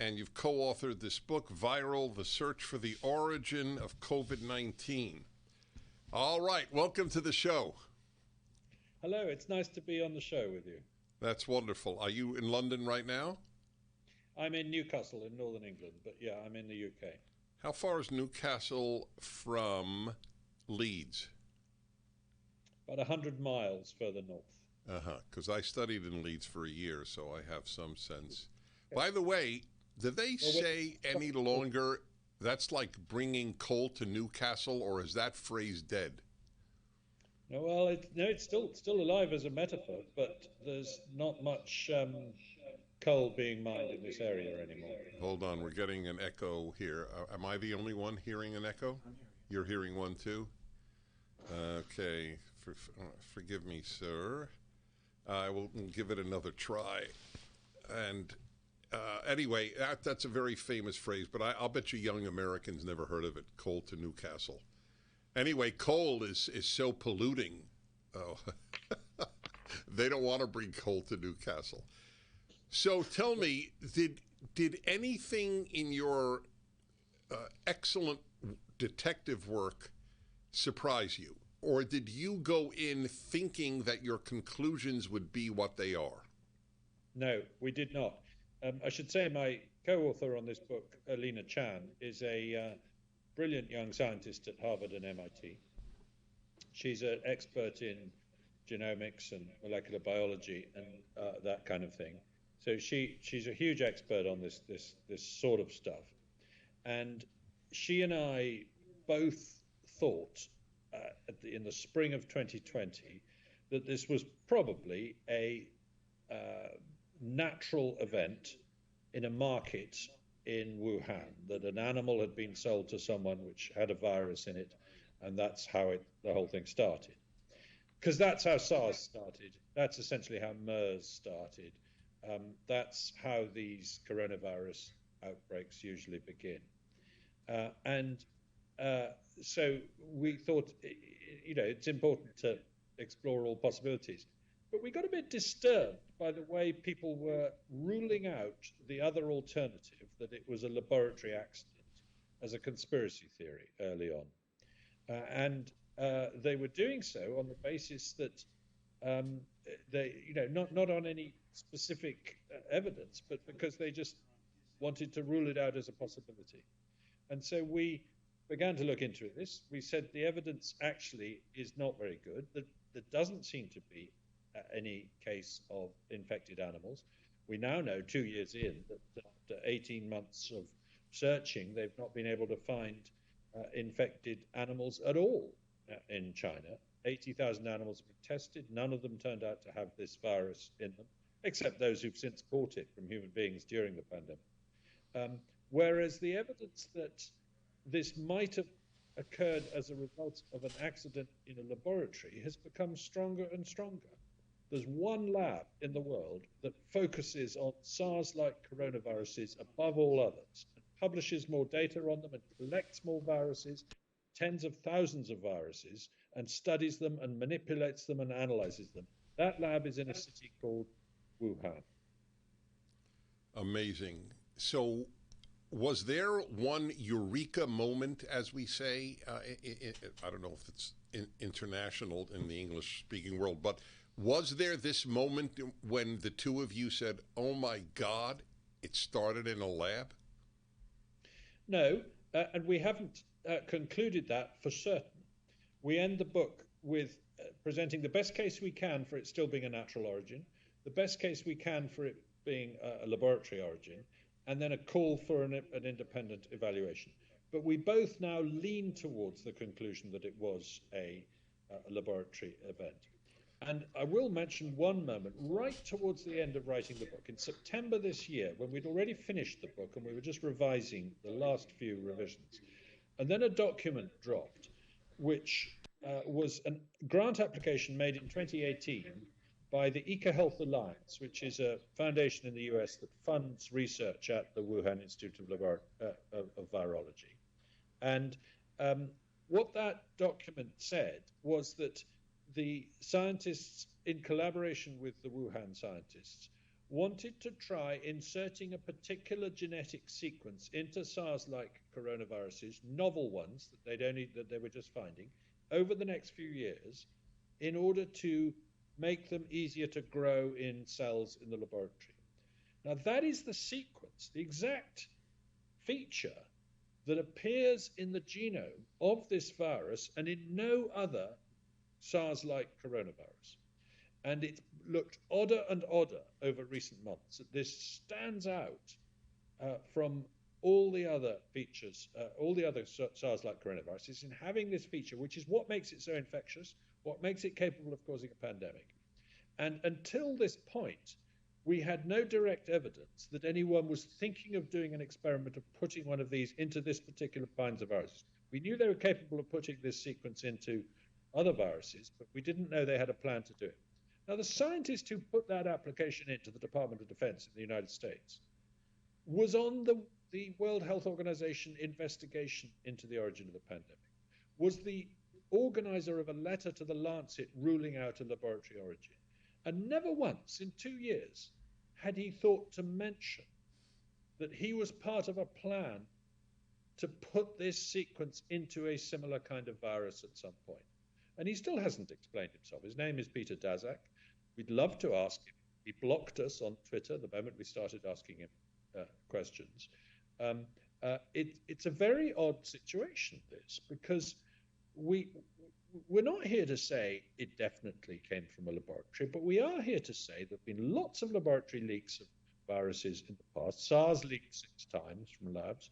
and you've co-authored this book, Viral: The Search for the Origin of COVID-19. All right, welcome to the show. Hello, it's nice to be on the show with you. That's wonderful. Are you in London right now? I'm in Newcastle in northern England, but yeah, I'm in the UK. How far is Newcastle from Leeds? About 100 miles further north. Because I studied in Leeds for a year, so I have some sense. By the way, do they say any longer that's like bringing coal to Newcastle, or is that phrase dead? No, well, it's still alive as a metaphor, but there's not much coal being mined in this area anymore. Hold on, we're getting an echo here. Am I the only one hearing an echo? You're hearing one too? Okay, forgive me, sir. I will give it another try. And anyway, that's a very famous phrase, but I'll bet you young Americans never heard of it, coal to Newcastle. Anyway, coal is so polluting. Oh, they don't want to bring coal to Newcastle. So tell me, did anything in your excellent detective work surprise you? Or did you go in thinking that your conclusions would be what they are? No, we did not. I should say my co-author on this book, Alina Chan, is a brilliant young scientist at Harvard and MIT. She's an expert in genomics and molecular biology and that kind of thing. So she's a huge expert on this sort of stuff. And she and I both thought in the spring of 2020 that this was probably a natural event in a market in Wuhan, that an animal had been sold to someone which had a virus in it, and that's how the whole thing started. Because that's how SARS started. That's essentially how MERS started. That's how these coronavirus outbreaks usually begin. So we thought, it's important to explore all possibilities. But we got a bit disturbed by the way people were ruling out the other alternative, that it was a laboratory accident, as a conspiracy theory early on. They were doing so on the basis that not on any specific evidence, but because they just wanted to rule it out as a possibility. And so we began to look into this. We said the evidence actually is not very good. There doesn't seem to be any case of infected animals. We now know 2 years in that after 18 months of searching, they've not been able to find infected animals at all in China. 80,000 animals have been tested. None of them turned out to have this virus in them, except those who've since caught it from human beings during the pandemic. Whereas the evidence that this might have occurred as a result of an accident in a laboratory has become stronger and stronger. There's one lab in the world that focuses on SARS-like coronaviruses above all others, and publishes more data on them and collects more viruses, tens of thousands of viruses, and studies them and manipulates them and analyzes them. That lab is in a city called Wuhan. Amazing. So was there one Eureka moment, as we say? I don't know if it's international in the English-speaking world, but was there this moment when the two of you said, oh my God, it started in a lab? No, and we haven't concluded that for certain. We end the book with presenting the best case we can for it still being a natural origin, the best case we can for it being a laboratory origin, and then a call for an independent evaluation. But we both now lean towards the conclusion that it was a laboratory event. And I will mention one moment right towards the end of writing the book. In September this year, when we'd already finished the book and we were just revising the last few revisions, and then a document dropped, which was a grant application made in 2018 by the EcoHealth Alliance, which is a foundation in the US that funds research at the Wuhan Institute of Virology. And what that document said was that the scientists, in collaboration with the Wuhan scientists, wanted to try inserting a particular genetic sequence into SARS-like coronaviruses, novel ones that they were just finding, over the next few years, in order to make them easier to grow in cells in the laboratory. Now, that is the sequence, the exact feature that appears in the genome of this virus and in no other SARS-like coronavirus. And it looked odder and odder over recent months. This stands out from all the other features, all the other SARS-like coronaviruses, in having this feature, which is what makes it so infectious, what makes it capable of causing a pandemic. And until this point, we had no direct evidence that anyone was thinking of doing an experiment of putting one of these into this particular kinds of viruses. We knew they were capable of putting this sequence into other viruses, but we didn't know they had a plan to do it. Now, the scientist who put that application into the Department of Defense in the United States was on the World Health Organization investigation into the origin of the pandemic, was the organizer of a letter to the Lancet ruling out a laboratory origin. And never once in 2 years had he thought to mention that he was part of a plan to put this sequence into a similar kind of virus at some point. And he still hasn't explained himself. His name is Peter Daszak. We'd love to ask him. He blocked us on Twitter the moment we started asking him questions. It's a very odd situation, this, because we're not here to say it definitely came from a laboratory, but we are here to say there have been lots of laboratory leaks of viruses in the past. SARS leaked 6 times from labs.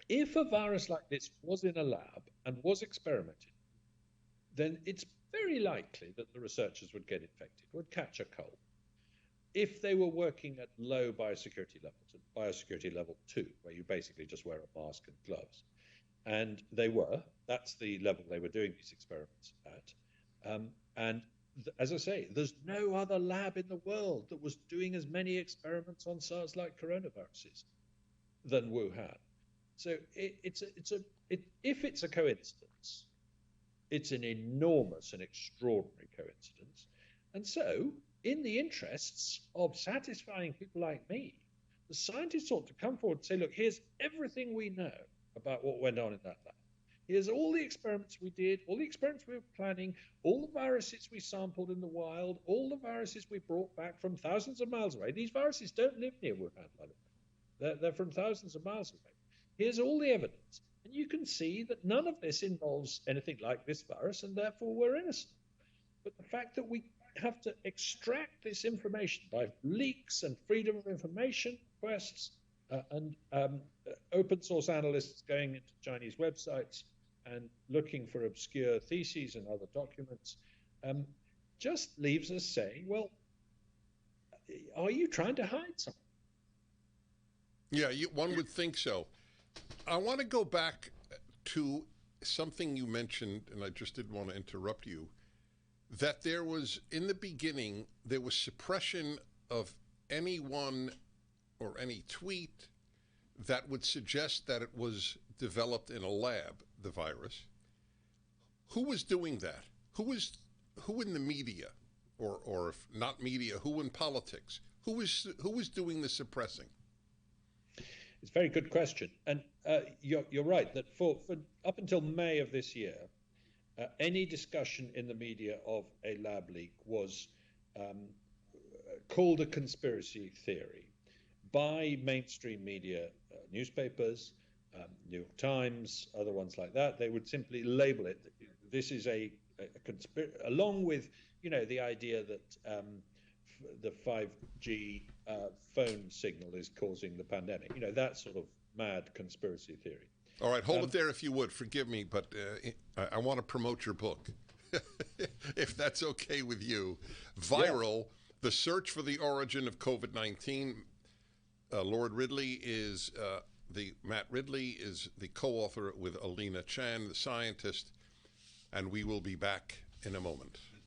If a virus like this was in a lab and was experimented, then it's very likely that the researchers would get infected, would catch a cold, if they were working at low biosecurity levels, at biosecurity level 2, where you basically just wear a mask and gloves. And they were. That's the level they were doing these experiments at. As I say, there's no other lab in the world that was doing as many experiments on SARS-like coronaviruses than Wuhan. So if it's a coincidence, it's an enormous and extraordinary coincidence. And so, in the interests of satisfying people like me, the scientists ought to come forward and say, look, here's everything we know about what went on in that lab. Here's all the experiments we did, all the experiments we were planning, all the viruses we sampled in the wild, all the viruses we brought back from thousands of miles away. These viruses don't live near Wuhan, by the way. They're from thousands of miles away. Here's all the evidence. And you can see that none of this involves anything like this virus, and therefore we're innocent. But the fact that we have to extract this information by leaks and freedom of information requests and open source analysts going into Chinese websites and looking for obscure theses and other documents just leaves us saying, well, are you trying to hide something? Yeah, one would think so. I want to go back to something you mentioned, and I just didn't want to interrupt you, that there was, in the beginning, there was suppression of anyone or any tweet that would suggest that it was developed in a lab, the virus. Who was doing that? Who in the media, or if not media, who in politics? Who was doing the suppressing? It's a very good question. And you're right that for up until May of this year, any discussion in the media of a lab leak was called a conspiracy theory by mainstream media, newspapers, New York Times, other ones like that. They would simply label it. This is a conspiracy, along with, the idea that the 5G phone signal is causing the pandemic. That sort of mad conspiracy theory. All right, hold it there if you would. Forgive me, but I want to promote your book, if that's okay with you. Viral, yeah. The Search for the Origin of COVID-19. Matt Ridley is the co-author with Alina Chan, the scientist, and we will be back in a moment.